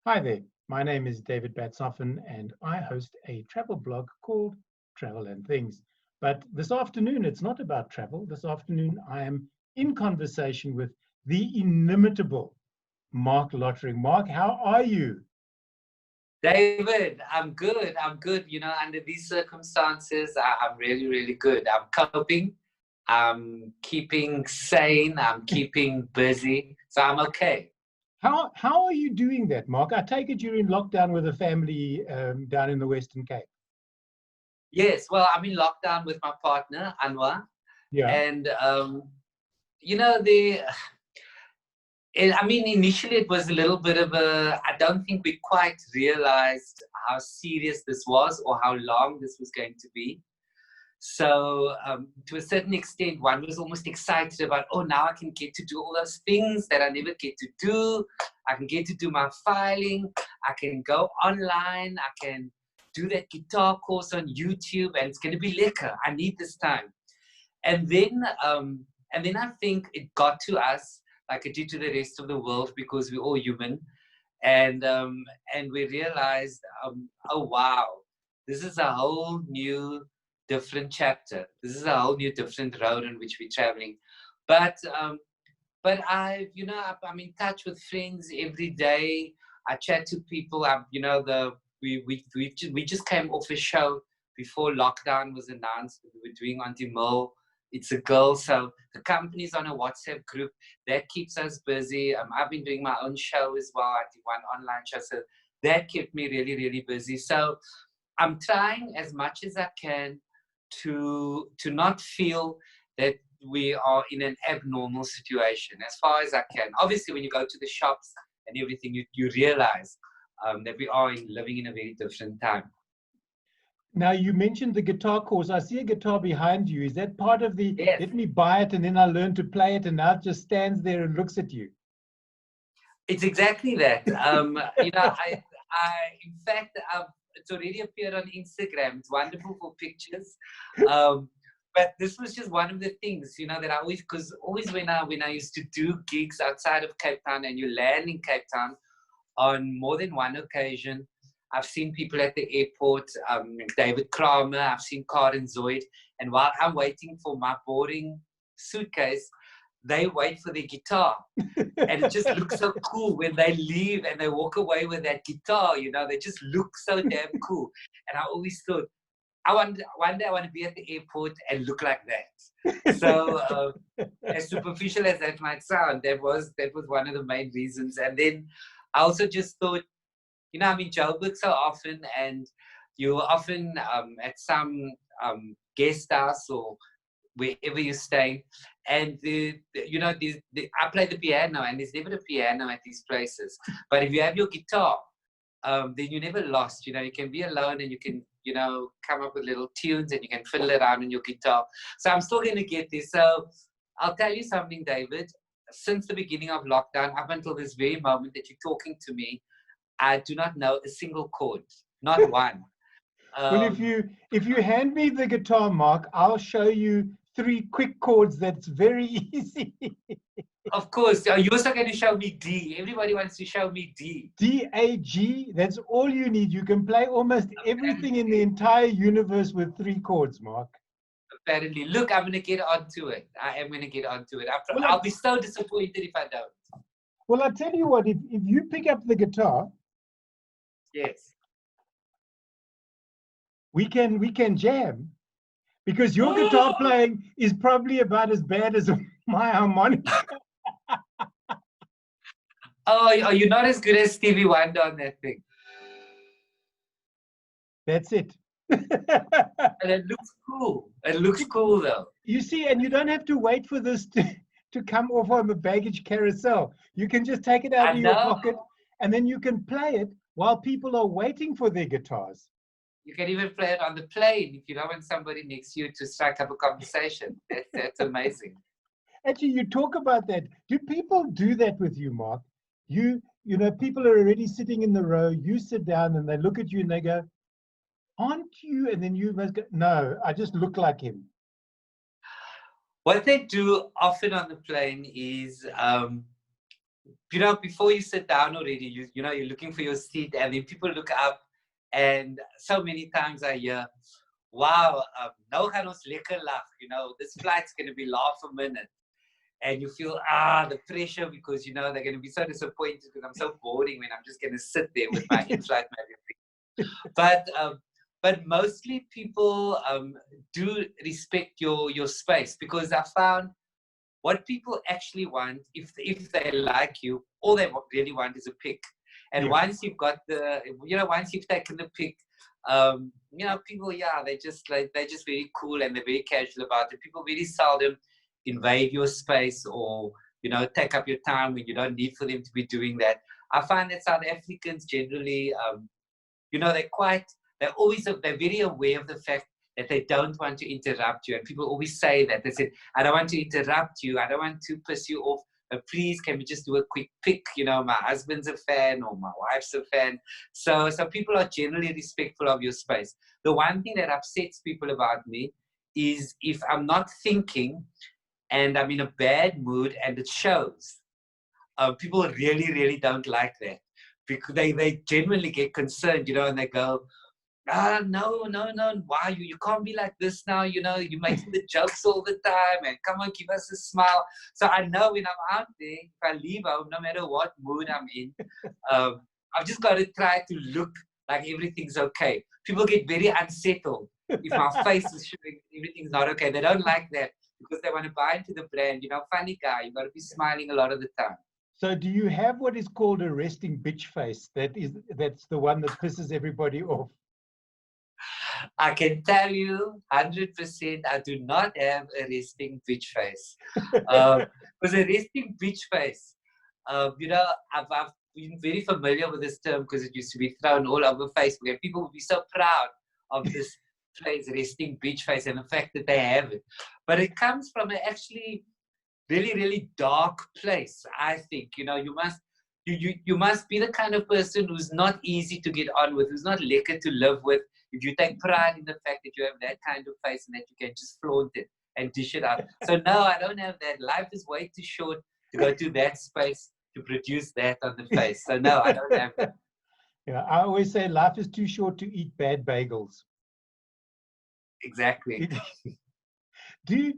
Hi there, my name is David Batsoffen and I host a travel blog called Travel and Things. But this afternoon, it's not about travel. This afternoon, I am in conversation with the inimitable Marc Lottering. Marc, how are you? David, I'm good. I'm good. Under these circumstances, I'm really, really good. I'm coping. I'm keeping sane. I'm keeping busy. So I'm okay. How are you doing that, Marc? I take it you're in lockdown with a family down in the Western Cape. Yes, well, I'm in lockdown with my partner, Anwar. Yeah. And, you know, the. Initially it was a little bit of I don't think we quite realized how serious this was or how long this was going to be. So to a certain extent, one was almost excited about, oh, now I can get to do all those things that I never get to do. I can get to do my filing. I can go online. I can do that guitar course on YouTube, and it's going to be liquor. I need this time. And then I think it got to us like it did to the rest of the world, because we're all human. And we realized, oh, wow, this is a whole new different chapter. This is a whole new different road on which we're traveling. But I'm in touch with friends every day. I chat to people. We just came off a show before lockdown was announced. We were doing Auntie Mill. It's a girl, so the company's on a WhatsApp group that keeps us busy. I've been doing my own show as well. I did one online show, so that kept me really, really busy. So I'm trying as much as I can to not feel that we are in an abnormal situation, as far as I can. Obviously, when you go to the shops and everything, you realize that we are living in a very different time. Now, you mentioned the guitar course. I see a guitar behind you. Is that part of the, Yes. let me buy it and then I learn to play it, and now it just stands there and looks at you? It's exactly that. In fact, it's already appeared on Instagram. It's wonderful for pictures. But this was just one of the things, that I always, because always when I used to do gigs outside of Cape Town, and you land in Cape Town on more than one occasion, I've seen people at the airport, David Kramer, I've seen Karen Zoid, and while I'm waiting for my boarding suitcase, they wait for their guitar. And it just looks so cool when they leave and they walk away with that guitar, they just look so damn cool. And I always thought, one day I want to be at the airport and look like that. So as superficial as that might sound, that was one of the main reasons. And then I also just thought, I'm in Joburg so often, and you're often at some guest house or wherever you stay, and I play the piano, and there's never a piano at these places. But if you have your guitar, then you're never lost. You can be alone, and you can come up with little tunes, and you can fiddle around on your guitar. So I'm still going to get this. So I'll tell you something, David. Since the beginning of lockdown up until this very moment that you're talking to me, I do not know a single chord, not one. Well, if you hand me the guitar, Marc, I'll show you 3 quick chords. That's very easy. Of course, you're also going to show me D. Everybody wants to show me D. D, A, G. That's all you need. You can play almost everything in the entire universe with 3 chords, Marc. Apparently. Look, I'm going to get onto it. I am going to get onto it. Well, I'll be so disappointed if I don't. Well, I'll tell you what, if you pick up the guitar, yes, we can jam, because your guitar playing is probably about as bad as my harmonica. Oh, you're not as good as Stevie Wonder on that thing. That's it. And it looks cool. It looks cool, though. You see, and you don't have to wait for this to come off on the baggage carousel. You can just take it out of your pocket, and then you can play it while people are waiting for their guitars. You can even play it on the plane if you don't want somebody next to you to strike up a conversation. That's amazing. Actually, you talk about that. Do people do that with you, Marc? People are already sitting in the row. You sit down and they look at you and they go, "Aren't you?" And then you must go, "No, I just look like him." What they do often on the plane is you know, before you sit down already, you know, you're looking for your seat, and then people look up, and so many times I hear, wow, nou gaan ons lekker lag, you know, this flight's going to be laugh a minute. And you feel, the pressure, because, you know, they're going to be so disappointed because I'm so boring when I'm just going to sit there with my in-flight magazine. But mostly people do respect your space, because I found what people actually want, if they like you, all they really want is a pic. And once you've got once you've taken the pic, you know, people, they're just very cool, and they're very casual about it. People very seldom invade your space, or, you know, take up your time when you don't need for them to be doing that. I find that South Africans generally, you know, they're very aware of the fact that they don't want to interrupt you. And people always say that. They said, I don't want to interrupt you. I don't want to piss you off. Please, can we just do a quick pic? You know, my husband's a fan, or my wife's a fan. So people are generally respectful of your space. The one thing that upsets people about me is if I'm not thinking and I'm in a bad mood and it shows. People really, really don't like that, because they genuinely get concerned, you know, and they go, no, why you can't be like this now, you know, you're making the jokes all the time, and come on, give us a smile. So I know when I'm out there, if I leave home, no matter what mood I'm in, I've just got to try to look like everything's okay. People get very unsettled if my face is showing everything's not okay. They don't like that, because they want to buy into the brand, you know, funny guy, you got to be smiling a lot of the time. So do you have what is called a resting bitch face? That's the one that pisses everybody off. I can tell you 100% I do not have a resting bitch face. Because a resting bitch face, you know, I've been very familiar with this term, because it used to be thrown all over Facebook, and people would be so proud of this phrase, resting bitch face, and the fact that they have it. But it comes from an actually really, really dark place, I think. You know, you must be the kind of person who's not easy to get on with, who's not lekker to live with, if you take pride in the fact that you have that kind of face and that you can just flaunt it and dish it out. So no, I don't have that. Life is way too short to go to that space to produce that on the face. So no, I don't have that. Yeah, I always say life is too short to eat bad bagels. Exactly. Do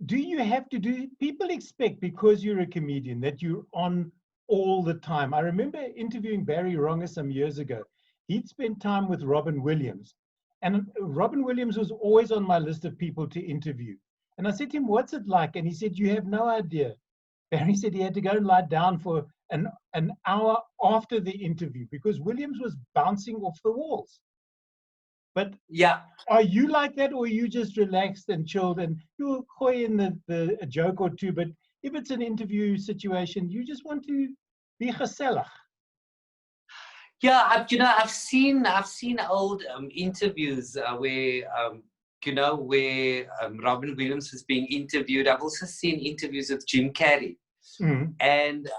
you have to do, people expect, because you're a comedian, that you're on all the time? I remember interviewing Barry Wronger some years ago. He'd spent time with Robin Williams, and Robin Williams was always on my list of people to interview. And I said to him, what's it like? And he said, you have no idea. Barry said he had to go and lie down for an hour after the interview, because Williams was bouncing off the walls. But yeah, are you like that, or are you just relaxed and chilled, and you'll coy in a joke or two, but if it's an interview situation, you just want to be gezellig? Yeah, I've seen old interviews where where Robin Williams was being interviewed. I've also seen interviews with Jim Carrey, and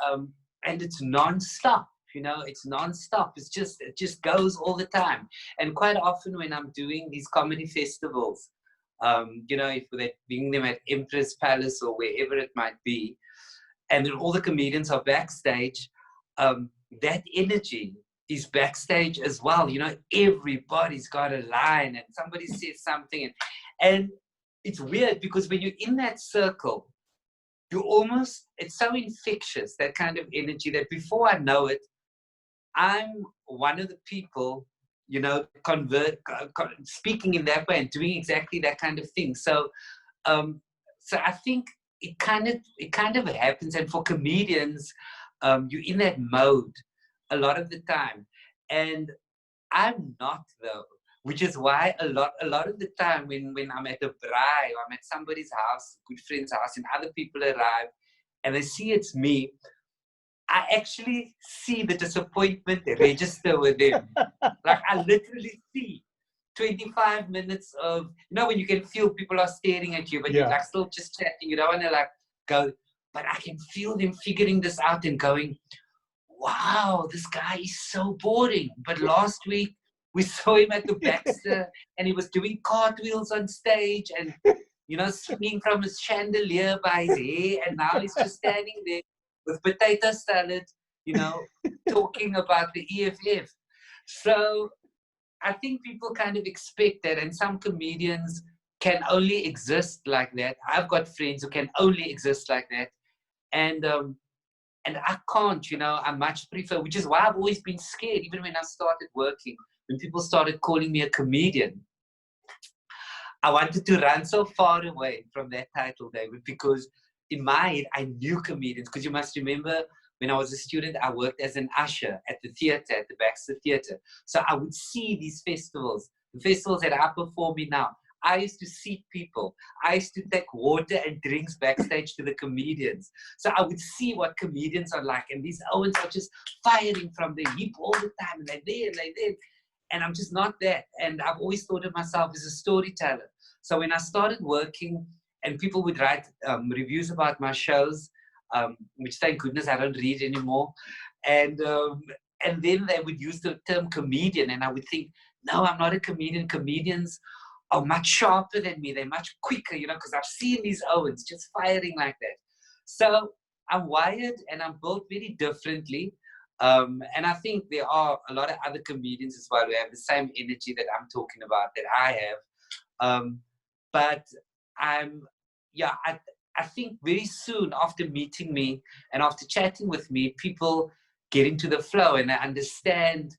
it's non-stop. You know, it's non-stop. It just goes all the time. And quite often when I'm doing these comedy festivals, you know, if they're doing them at Empress Palace or wherever it might be, and then all the comedians are backstage, that energy is backstage as well. You know, everybody's got a line and somebody says something, and it's weird, because when you're in that circle, it's so infectious, that kind of energy, that before I know it, I'm one of the people, you know, speaking in that way and doing exactly that kind of thing. So I think it kind of happens. And for comedians, you're in that mode a lot of the time, and I'm not, though, which is why a lot of the time when I'm at a braai or I'm at somebody's house, good friend's house, and other people arrive and they see it's me, I actually see the disappointment register with them. Like, I literally see 25 minutes of, you know, when you can feel people are staring at you, but you're like still just chatting. You don't want to like go, but I can feel them figuring this out and going, wow, this guy is so boring. But last week we saw him at the Baxter and he was doing cartwheels on stage and, you know, swinging from his chandelier by his hair, and now he's just standing there with potato salad, you know, talking about the EFF. So I think people kind of expect that, and some comedians can only exist like that. I've got friends who can only exist like that, and I can't, you know. I much prefer, which is why I've always been scared, even when I started working, when people started calling me a comedian. I wanted to run so far away from that title, David, because in my head, I knew comedians. Because you must remember, when I was a student, I worked as an usher at the theatre, at the Baxter Theatre. So I would see these festivals, the festivals that I perform in now. I used to seat people. I used to take water and drinks backstage to the comedians. So I would see what comedians are like. And these Owens are just firing from the hip all the time. And they're there, and they're there. And I'm just not that. And I've always thought of myself as a storyteller. So when I started working, and people would write reviews about my shows, which thank goodness I don't read anymore, and then they would use the term comedian, and I would think, no, I'm not a comedian. Comedians are much sharper than me. They're much quicker, you know, because I've seen these Owens just firing like that. So I'm wired and I'm built very differently. And I think there are a lot of other comedians as well who have the same energy that I'm talking about, that I have. But I think very soon after meeting me and after chatting with me, people get into the flow and they understand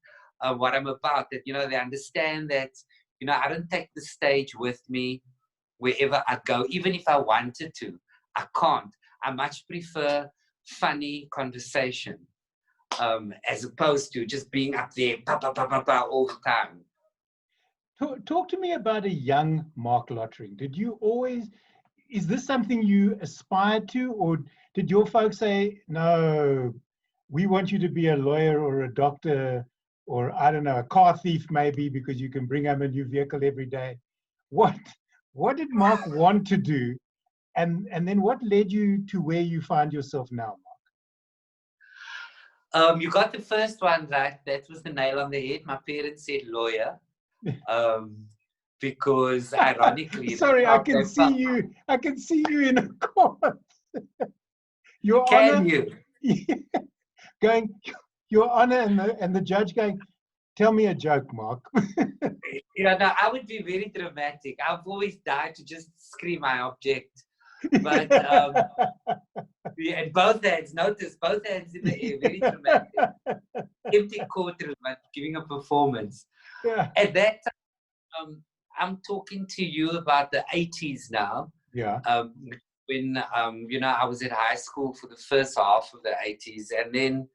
what I'm about. That, you know, they understand that, you know, I don't take the stage with me wherever I go. Even if I wanted to, I can't. I much prefer funny conversation as opposed to just being up there all the time. Talk to me about a young Marc Lottering. Did you always, is this something you aspired to, or did your folks say, no, we want you to be a lawyer or a doctor, or I don't know, a car thief maybe, because you can bring home a new vehicle every day? What did Marc want to do? And then what led you to where you find yourself now, Marc? You got the first one right. That was the nail on the head. My parents said lawyer. Because ironically, sorry, I can see you in a court. Your Can Honor, you? going, Your Honor, and the judge going, tell me a joke, Marc. Yeah, no, I would be very dramatic. I've always died to just scream, I object. But yeah, and both hands, notice both hands in the air, very dramatic. Empty courtroom, but giving a performance. Yeah. At that time, I'm talking to you about the 80s now. Yeah. When you know, I was at high school for the first half of the 80s, and then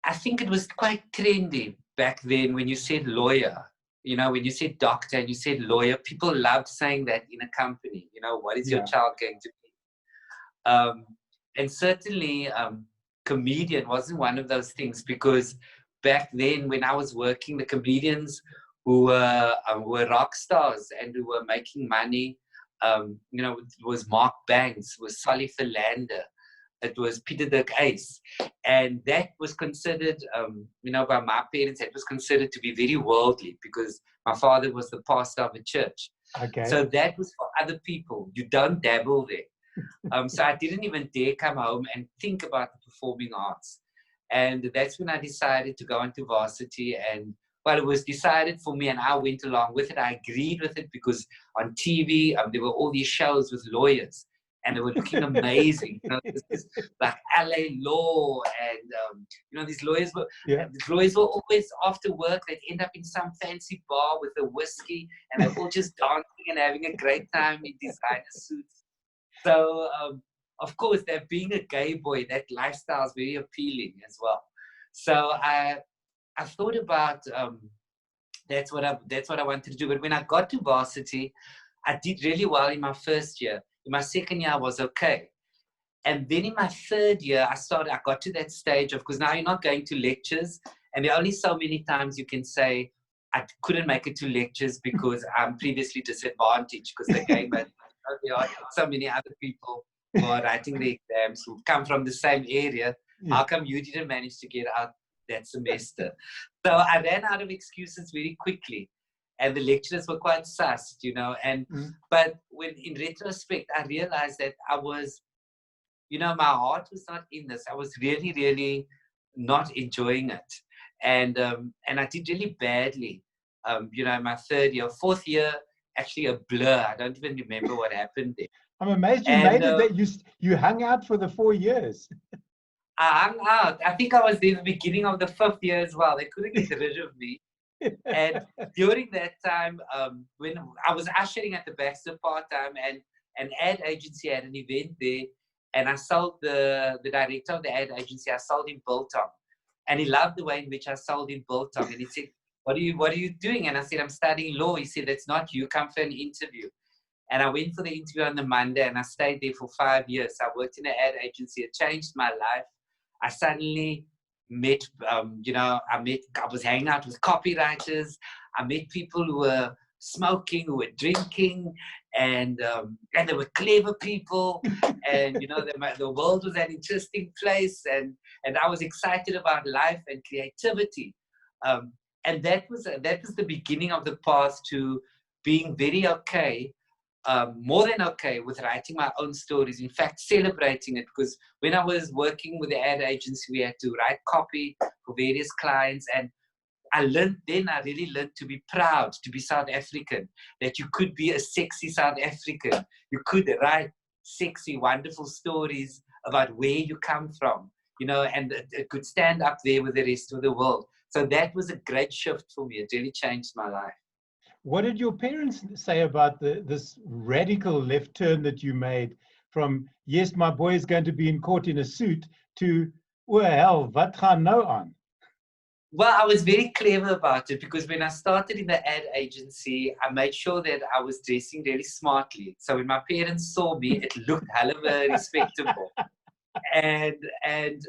I think it was quite trendy back then when you said lawyer. You know, when you said doctor and you said lawyer, people loved saying that in a company. You know, what is your child going to be? And certainly, comedian wasn't one of those things, because back then when I was working, the comedians who were rock stars and who were making money, you know, it was Mark Banks, it was Solly Philander, it was Peter Dirk Ace, and that was considered, you know, by my parents, that was considered to be very worldly, because my father was the pastor of a church. Okay. So that was for other people. You don't dabble there. So I didn't even dare come home and think about the performing arts. And that's when I decided to go into varsity. And well, it was decided for me and I went along with it. I agreed with it because on TV, there were all these shows with lawyers and they were looking amazing. You know, this is like LA Law, and you know, these lawyers were always after work. They'd end up in some fancy bar with a whiskey, and they're all just dancing and having a great time in designer suits. So, of course, that being a gay boy, that lifestyle is very appealing as well. So I thought about that's what I wanted to do. But when I got to varsity, I did really well in my first year. In my second year, I was okay. And then in my third year, I got to that stage of, because now you're not going to lectures, and there are only so many times you can say, I couldn't make it to lectures because I'm previously disadvantaged, because they're going, but there are so many other people who are writing the exams who come from the same area. How come you didn't manage to get out that semester? So I ran out of excuses very quickly. And the lecturers were quite sussed, you know. And but when in retrospect, I realized that I was, my heart was not in this. I was really, really not enjoying it. And I did really badly, in my third year. Fourth year, actually a blur. I don't even remember what happened there. I'm amazed you made it that you hung out for the 4 years. I hung out. I think I was there at the beginning of the 5th year as well. They couldn't get rid of me. And during that time, when I was ushering at the Baxter part-time, and an ad agency had an event there, and I sold the director of the ad agency, I sold him biltong. And he loved the way in which I sold him biltong. And he said, what are you doing? And I said, I'm studying law. He said, that's not you. Come for an interview. And I went for the interview on the Monday, and I stayed there for 5 years. I worked in an ad agency. It changed my life. I suddenly met, I was hanging out with copywriters. I met people who were smoking, who were drinking, and they were clever people. And, the world was an interesting place. And I was excited about life and creativity. And that was the beginning of the path to being very okay, more than okay, with writing my own stories. In fact, celebrating it, because when I was working with the ad agency, we had to write copy for various clients. And I really learned to be proud to be South African, that you could be a sexy South African. You could write sexy, wonderful stories about where you come from, and it could stand up there with the rest of the world. So that was a great shift for me. It really changed my life. What did your parents say about this radical left turn that you made from, yes, my boy is going to be in court in a suit, to, well, hell, wat gaan nou aan? Well, I was very clever about it, because when I started in the ad agency, I made sure that I was dressing really smartly. So when my parents saw me, it looked hell of a respectable. And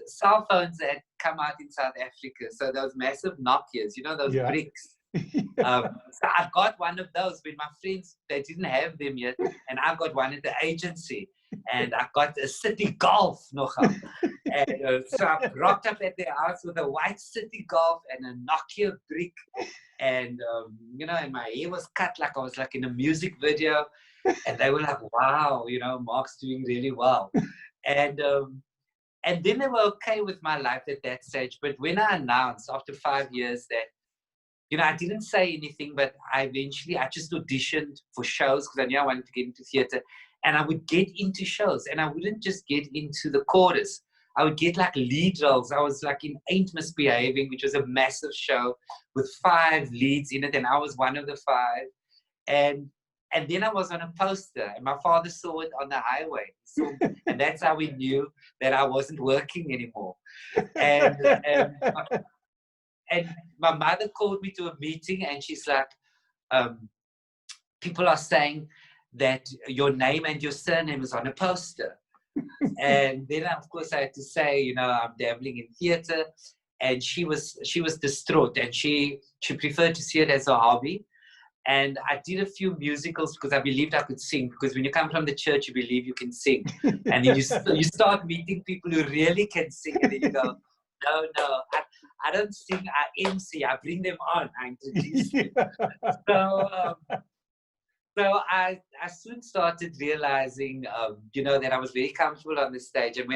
cell phones had come out in South Africa. So those massive Nokias, those bricks. So I got one of those when my friends, they didn't have them yet, and I got one at the agency, and I got a City Golf nogal. And so I rocked up at their house with a white City Golf and a Nokia brick, and and my hair was cut like I was like in a music video, and they were like, wow, Marc's doing really well. And then they were okay with my life at that stage. But when I announced after 5 years that, I didn't say anything, but I just auditioned for shows, because I knew I wanted to get into theatre. And I would get into shows, and I wouldn't just get into the chorus. I would get like lead roles. I was like in Ain't Misbehaving, which was a massive show with 5 leads in it, and I was one of the 5. And then I was on a poster, and my father saw it on the highway. And that's how we knew that I wasn't working anymore. And my mother called me to a meeting, and she's like, people are saying that your name and your surname is on a poster. And then, of course, I had to say, I'm dabbling in theatre. And she was distraught, and she preferred to see it as a hobby. And I did a few musicals because I believed I could sing, because when you come from the church, you believe you can sing. And then you start meeting people who really can sing, and then you go, no, I don't sing, I MC, I bring them on, I introduce them. So I soon started realizing, that I was very comfortable on the stage. And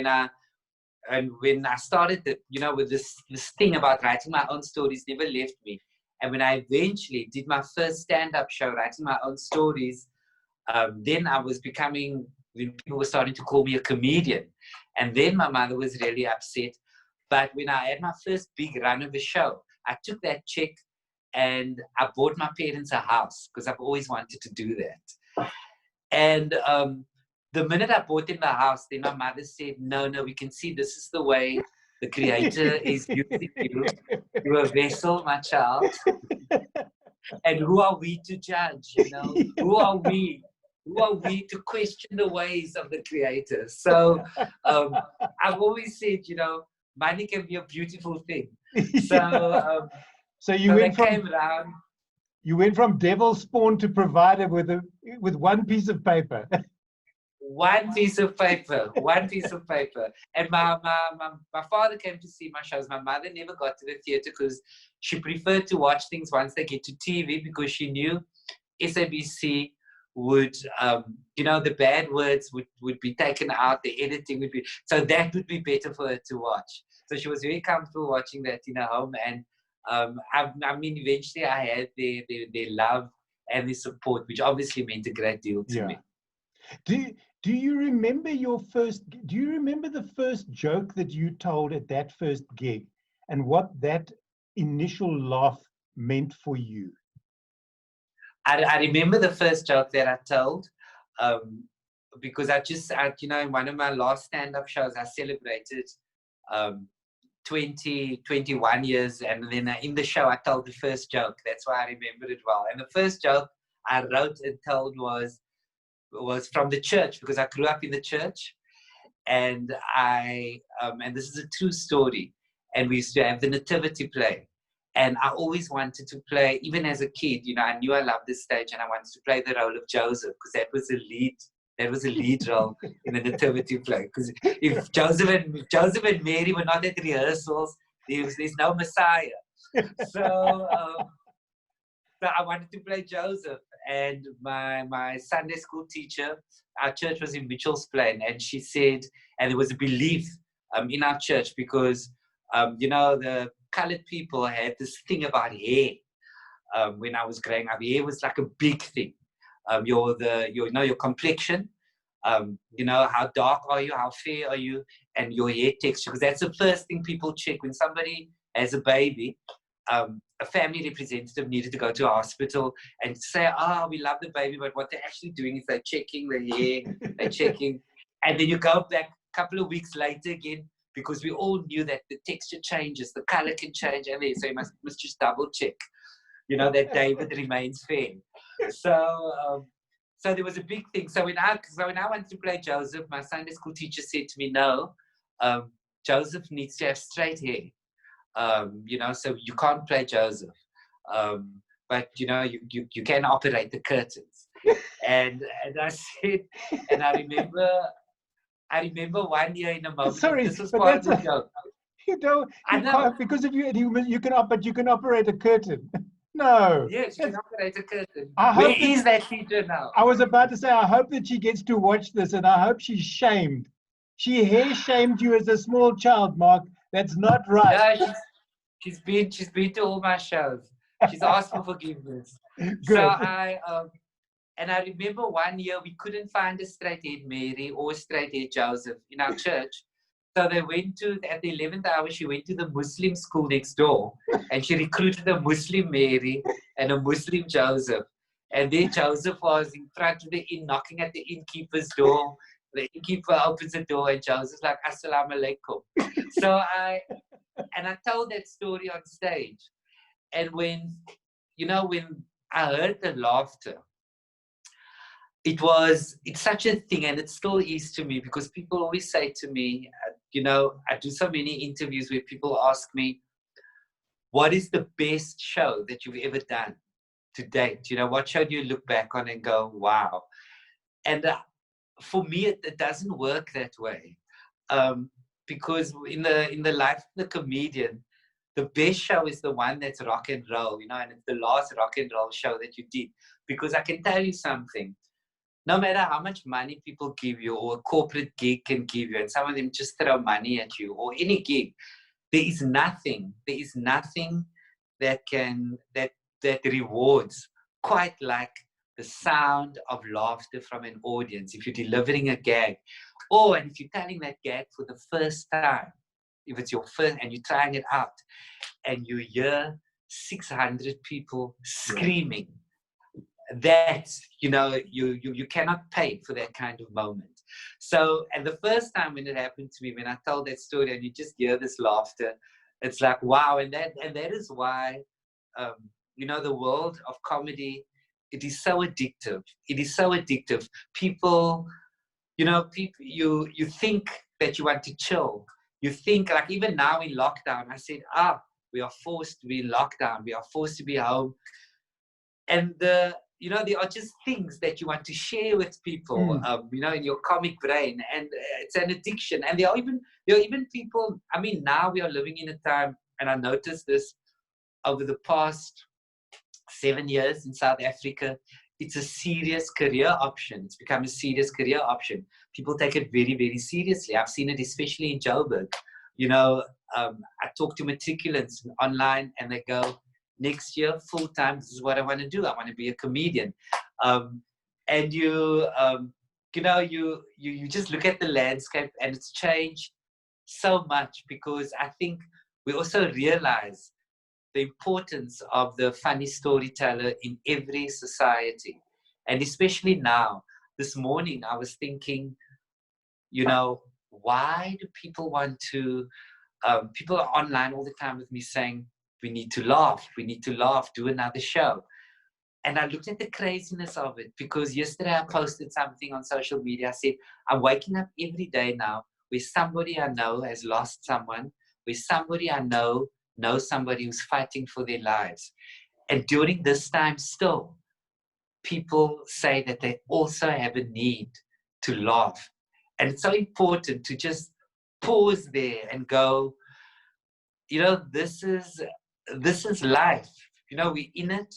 when I started, with this thing about writing my own stories, never left me. And when I eventually did my first stand-up show, writing my own stories, then I was when people were starting to call me a comedian. And then my mother was really upset. But when I had my first big run of a show, I took that check and I bought my parents a house, because I've always wanted to do that. And the minute I bought them the house, then my mother said, no, we can see this is the way the Creator is using you. You're a vessel, my child. And who are we to judge, Who are we? Who are we to question the ways of the Creator? So I've always said, money can be a beautiful thing. So you went from devil spawn to provider with one piece of paper. One piece of paper. And my father came to see my shows. My mother never got to the theatre because she preferred to watch things once they get to TV, because she knew SABC would, the bad words would be taken out, the editing would be, so that would be better for her to watch. So she was very comfortable watching that in her home. And I mean, eventually I had their love and their support, which obviously meant a great deal to me. Do you remember do you remember the first joke that you told at that first gig and what that initial laugh meant for you? I remember the first joke that I told, because in one of my last stand-up shows, I celebrated 21 years, and then in the show, I told the first joke. That's why I remembered it well. And the first joke I wrote and told was from the church, because I grew up in the church, and and this is a true story. And we used to have the nativity play. And I always wanted to play, even as a kid, I knew I loved this stage, and I wanted to play the role of Joseph, because that was a lead role in the nativity play. Because if Joseph and Mary were not at rehearsals, there's no Messiah. So I wanted to play Joseph. And my Sunday school teacher, our church was in Mitchell's Plain, and she said, and there was a belief in our church, because the colored people had this thing about hair. When I was growing up, hair was like a big thing. Your complexion, how dark are you, how fair are you, and your hair texture, because that's the first thing people check when somebody has a baby. A family representative needed to go to a hospital and say, we love the baby, but what they're actually doing is they're checking the hair, they're checking, and then you go back a couple of weeks later again, because we all knew that the texture changes, the color can change, and so you must just double check, that David remains fair. So there was a big thing. So when I wanted to play Joseph, my Sunday school teacher said to me, no, Joseph needs to have straight hair. So you can't play Joseph, but you can operate the curtains. And I said, and I remember one year in a moment. Sorry, this was part of the joke. Because of you can operate a curtain. No. Yes, you can operate a curtain. Where is that teacher now? I was about to say, I hope that she gets to watch this, and I hope she's shamed. She hair shamed you as a small child, Mark. That's not right. No, she's been to all my shows. She's asked for forgiveness. Good. So I remember one year we couldn't find a straight-haired Mary or a straight-haired Joseph in our church. So they went at the 11th hour, she went to the Muslim school next door, and she recruited a Muslim Mary and a Muslim Joseph. And then Joseph was in front of the inn, knocking at the innkeeper's door. The innkeeper opens the door, and Joseph's like, Assalamu alaikum. So I told that story on stage. And when I heard the laughter, it's such a thing, and it still is to me, because people always say to me, I do so many interviews where people ask me, what is the best show that you've ever done to date? What show do you look back on and go, wow? And for me, it doesn't work that way, because in the life of the comedian, the best show is the one that's rock and roll, and it's the last rock and roll show that you did. Because I can tell you something, no matter how much money people give you, or a corporate gig can give you, and some of them just throw money at you, or any gig, there is nothing that rewards quite like the sound of laughter from an audience. If you're delivering a gag, and if you're telling that gag for the first time, if it's your first and you're trying it out, and you hear 600 people screaming, that you cannot pay for that kind of moment. So, and the first time when it happened to me, when I told that story, and you just hear this laughter, it's like, wow. And that is why the world of comedy, it is so addictive. It is so addictive. People, you think that you want to chill. You think, like, even now in lockdown, I said, we are forced to be in lockdown. We are forced to be home. And there are just things that you want to share with people, in your comic brain, and it's an addiction. And there are even people. I mean, now we are living in a time, and I noticed this over the past 7 years in South Africa, it's a serious career option. It's become a serious career option. People take it very, very seriously. I've seen it especially in Joburg. You know, I talk to matriculants online and they go, next year, full time, this is what I want to do. I want to be a comedian. And you know, you just look at the landscape and it's changed so much, because I think we also realize the importance of the funny storyteller in every society. And especially now, this morning, I was thinking, you know, why do people want to, people are online all the time with me saying, we need to laugh, do another show. And I looked at the craziness of it, because yesterday I posted something on social media. I said, I'm waking up every day now where somebody I know has lost someone, where somebody I know knows somebody who's fighting for their lives. And during this time still, people say that they also have a need to laugh. And it's so important to just pause there and go, you know, this is life. You know, we're in it.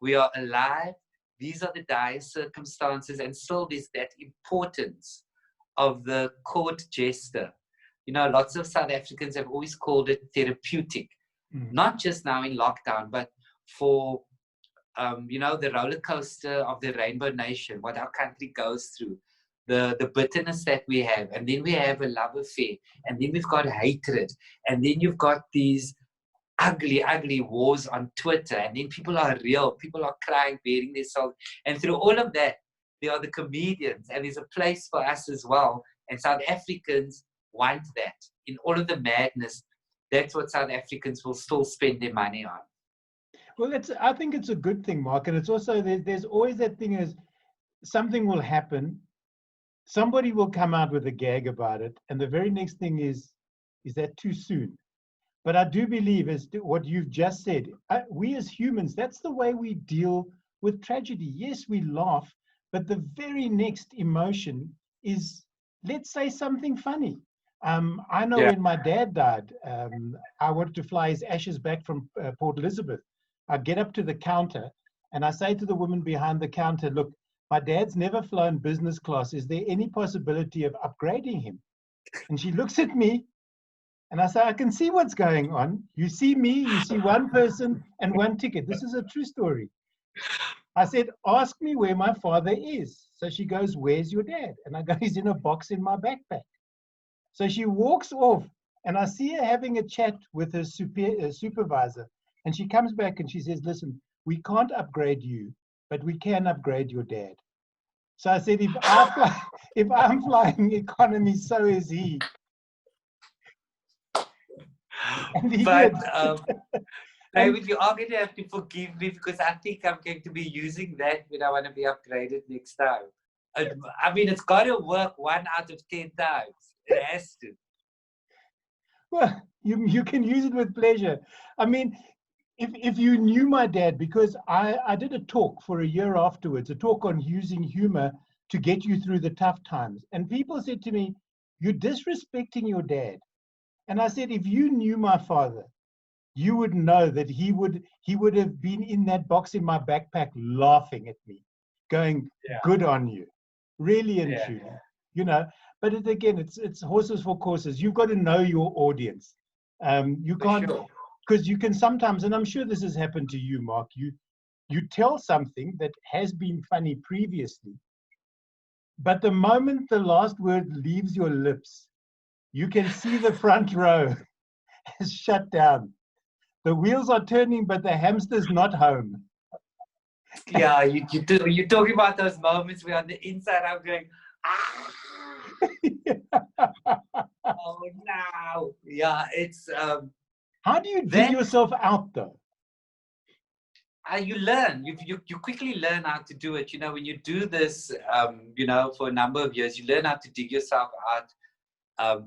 We are alive. These are the dire circumstances, and still there's that importance of the court jester. You know, lots of South Africans have always called it therapeutic, not just now in lockdown, but for, you know, the roller coaster of the Rainbow Nation, what our country goes through, the bitterness that we have, and then we have a love affair, and then we've got hatred, and then you've got these ugly wars on Twitter, and then people are real, people are crying, bearing their soul, and through all of that, there are the comedians, and there's a place for us as well, and South Africans want that. In all of the madness, that's what South Africans will still spend their money on. Well, I think it's a good thing, Mark, and it's also, there's always that thing is, something will happen, somebody will come out with a gag about it, and the very next thing is that too soon? But I do believe, as to what you've just said, we as humans, that's the way we deal with tragedy. Yes, we laugh, but the very next emotion is, let's say, something funny. I know when my dad died, I wanted to fly his ashes back from Port Elizabeth. I get up to the counter and I say to the woman behind the counter, look, my dad's never flown business class. Is there any possibility of upgrading him? And she looks at me and I say, I can see what's going on. You see me, you see one person and one ticket. This is a true story. I said, ask me where my father is. So she goes, where's your dad? And I go, he's in a box in my backpack. So she walks off and I see her having a chat with her supervisor. And she comes back and she says, listen, we can't upgrade you, but we can upgrade your dad. So I said, if I'm flying economy, so is he. But David, you are going to have to forgive me, because I think I'm going to be using that when I want to be upgraded next time. I mean, it's got to work 1 out of 10 times. It has to. Well, you can use it with pleasure. I mean, if you knew my dad, because I did a talk for a year afterwards, a talk on using humor to get you through the tough times. And people said to me, you're disrespecting your dad. And I said, if you knew my father, you would know that he would have been in that box in my backpack laughing at me, going, good on you, really and truly, you know. But again, it's horses for courses. You've got to know your audience. You can't, because you can sometimes, and I'm sure this has happened to you, Mark, you tell something that has been funny previously, but the moment the last word leaves your lips, you can see the front row has shut down. The wheels are turning, but the hamster's not home. Yeah, you're talking about those moments where on the inside I'm going, ah! Oh no. Yeah, it's how do you dig yourself out though? You learn. You quickly learn how to do it. You know, when you do this, you know, for a number of years, you learn how to dig yourself out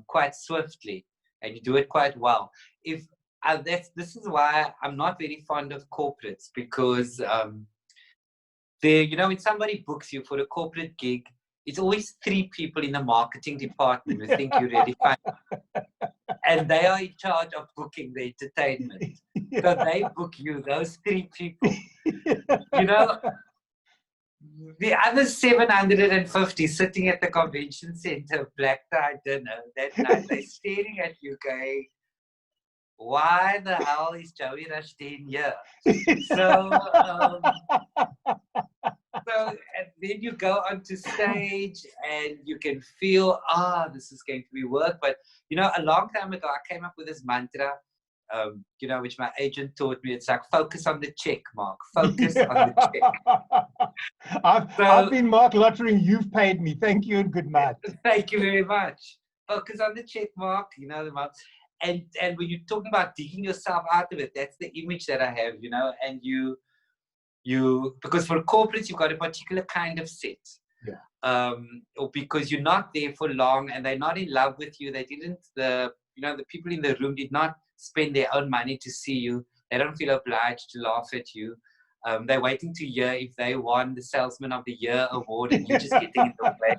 quite swiftly, and you do it quite well. This is why I'm not very fond of corporates, because you know, when somebody books you for a corporate gig, it's always 3 people in the marketing department who think you're really funny. And they are in charge of booking the entertainment. So they book you, those 3 people. You know, the other 750 sitting at the convention center, black tie dinner that night, they're staring at you going, why the hell is Joey Rashdin here? So, and then you go onto stage and you can feel, this is going to be work. But, a long time ago, I came up with this mantra, which my agent taught me. It's like, focus on the check, Mark. Focus on the check. I've been Marc Lottering. You've paid me. Thank you and good night. Thank you very much. Focus on the check, Mark. The mark. And when you're talking about digging yourself out of it, that's the image that I have, and you because for corporates, you've got a particular kind of set. Yeah. Or because you're not there for long and they're not in love with you. They didn't, the people in the room did not spend their own money to see you. They don't feel obliged to laugh at you. They're waiting to hear if they won the Salesman of the Year award and you're just getting in the way.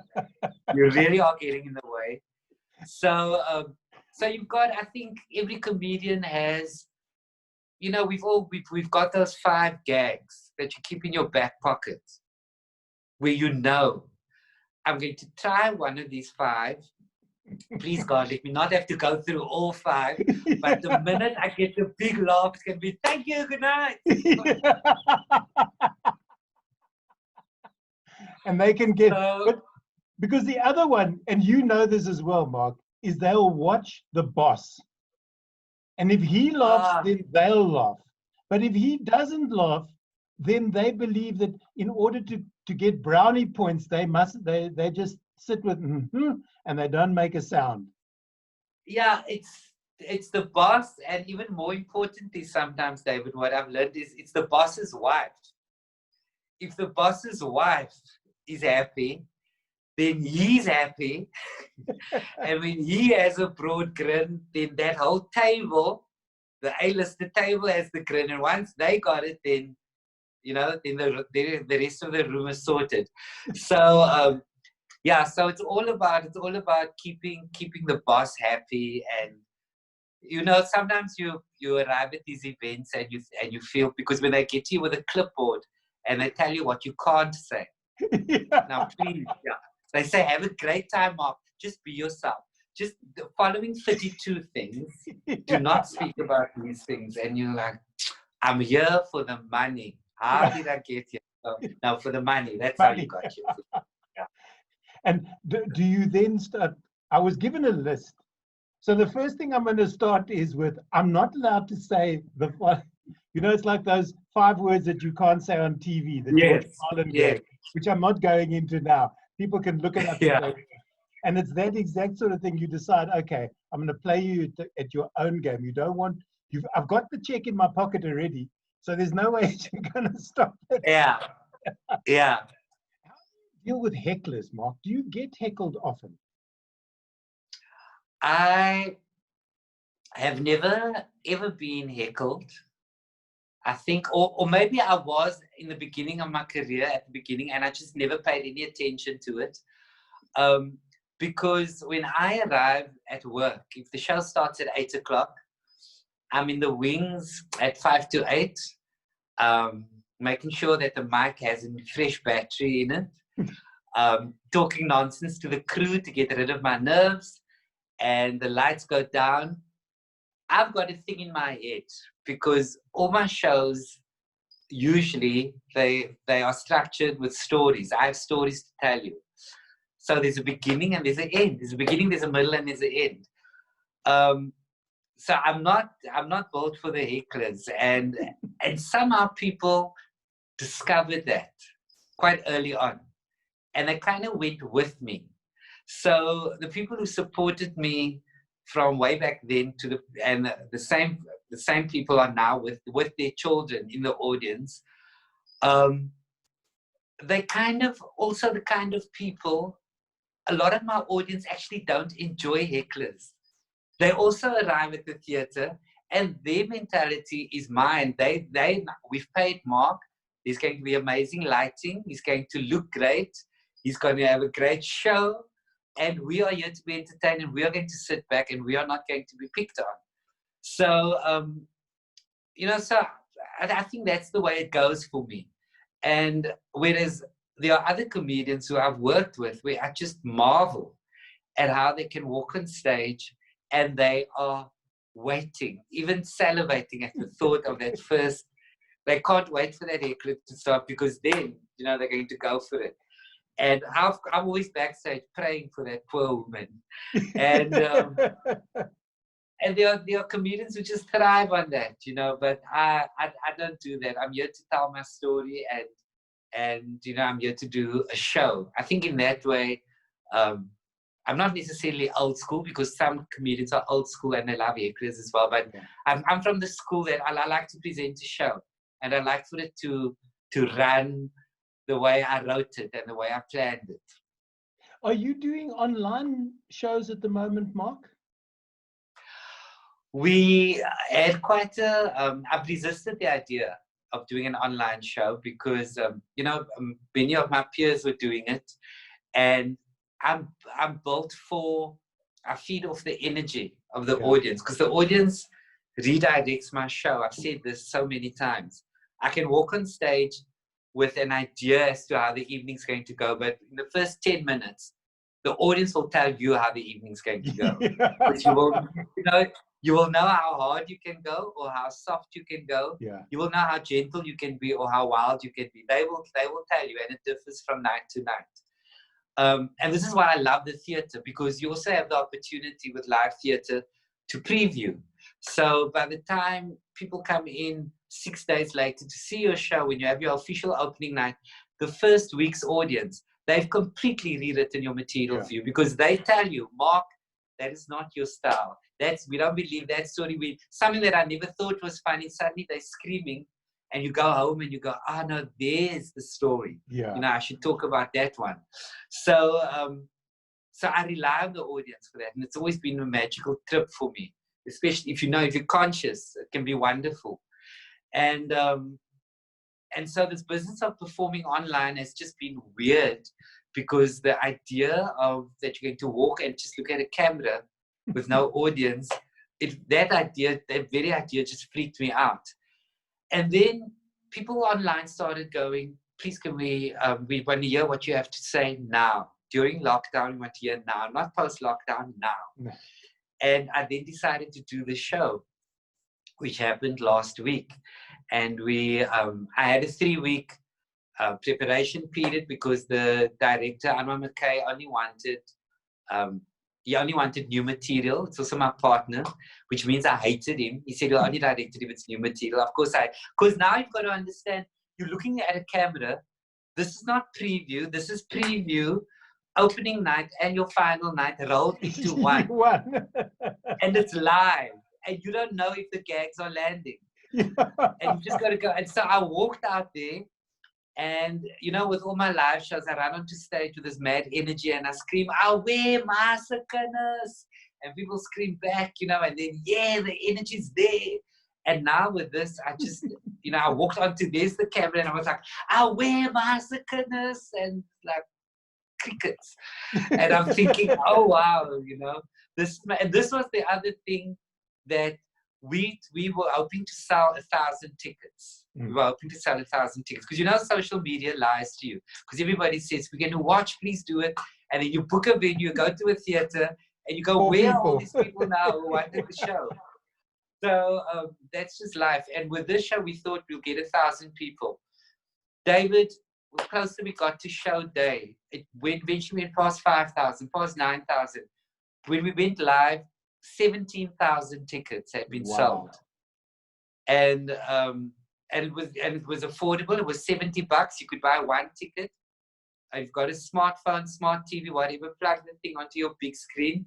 You really are getting in the way. So you've got, I think every comedian has, we've got those 5 gags that you keep in your back pocket where I'm going to try one of these 5. Please God, let me not have to go through all 5. But the minute I get the big laugh, it's going to be, thank you, good night. And they can get, because the other one, and you know this as well, Mark, is they'll watch the boss. And if he laughs, then they'll laugh. But if he doesn't laugh, then they believe that in order to get brownie points, they just sit with and they don't make a sound. Yeah, it's the boss, and even more importantly, sometimes, David, what I've learned is it's the boss's wife. If the boss's wife is happy, then he's happy. And when he has a broad grin, then that whole table, the A-listed table, has the grin. And once they got it, then then the rest of the room is sorted. So so it's all about keeping the boss happy. And sometimes you arrive at these events and you feel, because when they get you with a clipboard and they tell you what you can't say. Now please, they say, have a great time, Mark. Just be yourself. Just the following 32 things. Do not speak about these things. And you're like, I'm here for the money. How did I get here? No, for the money. That's how you got here. Yeah. And do you then start? I was given a list. So the first thing I'm going to start is with, I'm not allowed to say it's like those 5 words that you can't say on TV, the George Carlin gag, which I'm not going into now. People can look it up. And it's that exact sort of thing. You decide, okay, I'm going to play you at your own game. You don't want, I've got the check in my pocket already, so there's no way you're going to stop it. Yeah. How do you deal with hecklers, Mark? Do you get heckled often? I have never, ever been heckled. I think, or maybe I was in the beginning of my career, and I just never paid any attention to it. Because when I arrive at work, if the show starts at 8 o'clock, I'm in the wings at 5 to 8, making sure that the mic has a fresh battery in it, talking nonsense to the crew to get rid of my nerves, and the lights go down. I've got a thing in my head, because all my shows, usually, they are structured with stories. I have stories to tell you. So there's a beginning and there's an end. There's a beginning, there's a middle, and there's an end. So I'm not built for the hecklers. And somehow people discovered that quite early on. And they kind of went with me. So the people who supported me from way back then the same people are now with their children in the audience. They kind of also the kind of people, a lot of my audience actually don't enjoy hecklers. They also arrive at the theater and their mentality is mine. We've paid Mark. There's going to be amazing lighting. He's going to look great. He's going to have a great show. And we are here to be entertained, and we are going to sit back, and we are not going to be picked on. So, so I think that's the way it goes for me. And whereas there are other comedians who I've worked with where I just marvel at how they can walk on stage and they are waiting, even salivating at the thought of that first. They can't wait for that heckled to start, because then, you know, they're going to go for it. And I'm always backstage praying for that poor woman. And and there are comedians who just thrive on that, you know. But I don't do that. I'm here to tell my story, and you know, I'm here to do a show. I think in that way, I'm not necessarily old school, because some comedians are old school and they love hecklers as well. But I'm from the school that I like to present a show, and I like for it to run the way I wrote it and the way I planned it. Are you doing online shows at the moment, Mark? We had quite a. I've resisted the idea of doing an online show because you know, many of my peers were doing it, and I'm built for. I feed off the energy of the audience, because the audience redirects my show. I've said this so many times. I can walk on stage with an idea as to how the evening's going to go, but in the first 10 minutes, the audience will tell you how the evening's going to go. But you will know how hard you can go or how soft you can go. You will know how gentle you can be or how wild you can be. They will tell you, and it differs from night to night. And this is why I love the theatre, because you also have the opportunity with live theatre to preview. So by the time people come in 6 days later to see your show, when you have your official opening night, the first week's audience, they've completely rewritten your material for you, because they tell you, Mark, that is not your style. We don't believe that story. Something that I never thought was funny, suddenly they're screaming, and you go home and you go, oh no, there's the story. You know, I should talk about that one. So I rely on the audience for that, and it's always been a magical trip for me, especially if you're conscious. It can be wonderful. And so this business of performing online has just been weird, because the idea of that you're going to walk and just look at a camera with no audience, that very idea just freaked me out. And then people online started going, please, can we want to hear what you have to say now. During lockdown, we want to hear now, not post-lockdown, now. And I then decided to do the show, which happened last week. And I had a 3-week preparation period, because the director, Anwar McKay, only wanted new material. It's also my partner, which means I hated him. He said, "You'll only direct it if it's new material." Of course, because now you've got to understand, you're looking at a camera. This is not preview. This is preview, opening night, and your final night rolled into one. And it's live. And you don't know if the gags are landing. And you just got to go. And so I walked out there. And, you know, with all my live shows, I run onto stage with this mad energy and I scream, "Away, massacres!" And people scream back, you know, and then, the energy's there. And now with this, I just, you know, I walked onto there's the camera and I was like, "Away, massacres!" And like crickets. And I'm thinking, oh, wow, you know, this was the other thing that we were hoping to sell 1,000 tickets. We were hoping to sell 1,000 tickets, because you know social media lies to you, because everybody says, "We're going to watch, please do it," and then you book a venue, go to a theater, and you go, "Where are all these people now who wanted the show?" So that's just life. And with this show, we thought we'll get 1,000 people. David, the closer we got to show day, it eventually went past 5,000, past 9,000. When we went live, 17,000 tickets had been sold, and it was affordable. It was $70. You could buy one ticket. You've got a smartphone, smart TV, whatever. Plug the thing onto your big screen.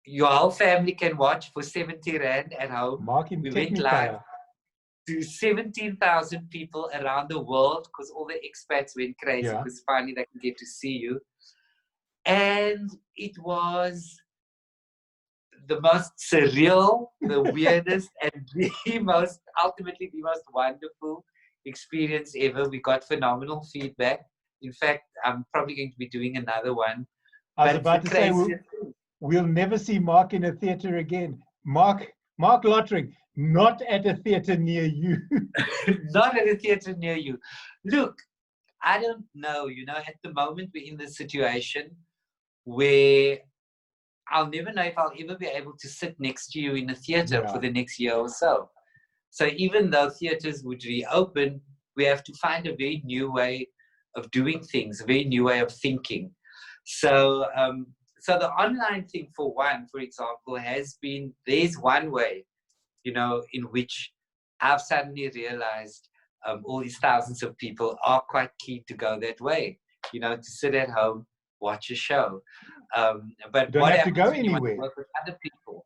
Your whole family can watch for 70 Rand at home. We went live to 17,000 people around the world, because all the expats went crazy, because finally they can get to see you. And it was the most surreal, the weirdest, and ultimately the most wonderful experience ever. We got phenomenal feedback. In fact, I'm probably going to be doing another one. I was about to say, we'll never see Mark in a theatre again. Mark Lottering, not at a theatre near you. Not at a theatre near you. Look, I don't know, at the moment we're in this situation where I'll never know if I'll ever be able to sit next to you in a theater for the next year or so. So even though theaters would reopen, we have to find a very new way of doing things, a very new way of thinking. So, so the online thing, for example, has been, there's one way, in which I've suddenly realized all these thousands of people are quite keen to go that way, to sit at home, watch a show. But you don't what have to go happens when you want anywhere. to work with other people?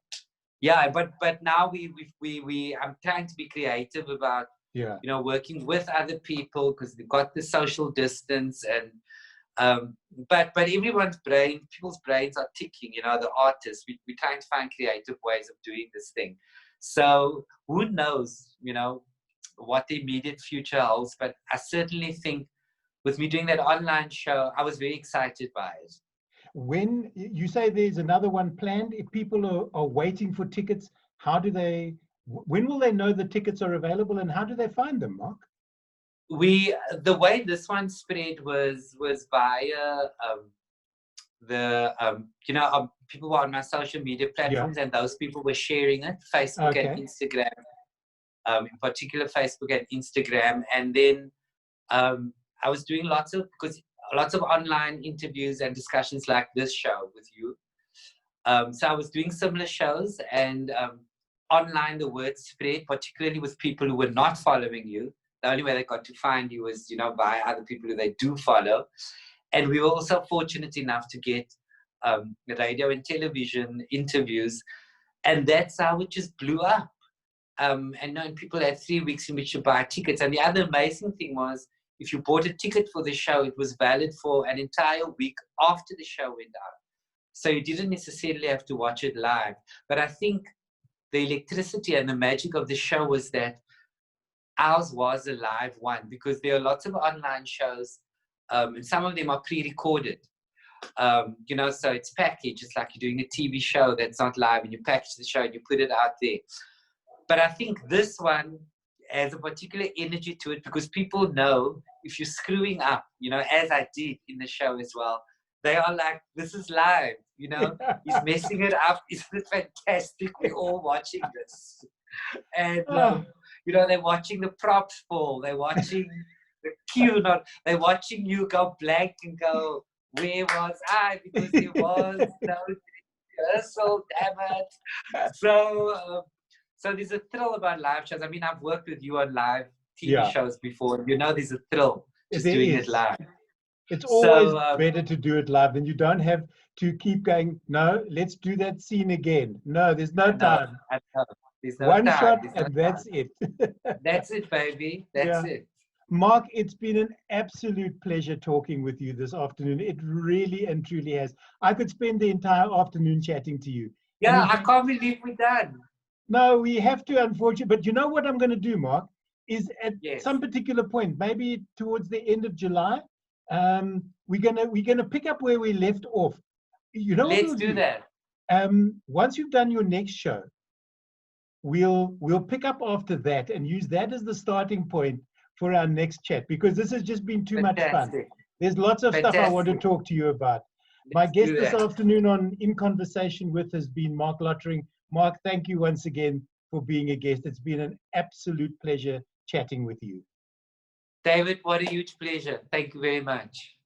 Yeah, but now I'm trying to be creative about working with other people, because we've got the social distance, and but people's brains are ticking. The artists, we're trying to find creative ways of doing this thing. So who knows, what the immediate future holds. But I certainly think with me doing that online show, I was very excited by it. When you say there's another one planned, if people are waiting for tickets, when will they know the tickets are available, and how do they find them, Mark? The way this one spread was via people were on my social media platforms, and those people were sharing it, Facebook and Instagram, in particular Facebook and Instagram. And then I was doing lots of online interviews and discussions like this show with you. So I was doing similar shows, and online the word spread, particularly with people who were not following you. The only way they got to find you was, by other people who they do follow. And we were also fortunate enough to get radio and television interviews, and that's how it just blew up. And people had 3 weeks in which to buy tickets. And the other amazing thing was, if you bought a ticket for the show, it was valid for an entire week after the show went out. So you didn't necessarily have to watch it live. But I think the electricity and the magic of the show was that ours was a live one, because there are lots of online shows, and some of them are pre-recorded. So it's packaged. It's like you're doing a TV show that's not live, and you package the show and you put it out there. But I think this one has a particular energy to it, because people know if you're screwing up, as I did in the show as well, they are like, this is live, he's messing it up. Isn't it fantastic? We're all watching this. And, they're watching the props fall. They're watching the cue, they're watching you go blank and go, where was I? Because there was no rehearsal, damn it. So there's a thrill about live shows. I mean, I've worked with you on live TV shows before. There's a thrill just doing it live. It's always better to do it live, than you don't have to keep going, no, let's do that scene again. No, there's no time. There's no one time. shot, no and that's it. That's it, baby. That's it. Mark, it's been an absolute pleasure talking with you this afternoon. It really and truly has. I could spend the entire afternoon chatting to you. Yeah, I can't believe we're done. No, we have to, unfortunately. But you know what I'm going to do, Mark, is at some particular point, maybe towards the end of July, we're gonna pick up where we left off. Let's do that. Once you've done your next show, we'll pick up after that and use that as the starting point for our next chat, because this has just been too much fun. There's lots of stuff I want to talk to you about. My guest this afternoon on In Conversation With has been Marc Lottering. Mark, thank you once again for being a guest. It's been an absolute pleasure chatting with you. David, what a huge pleasure. Thank you very much.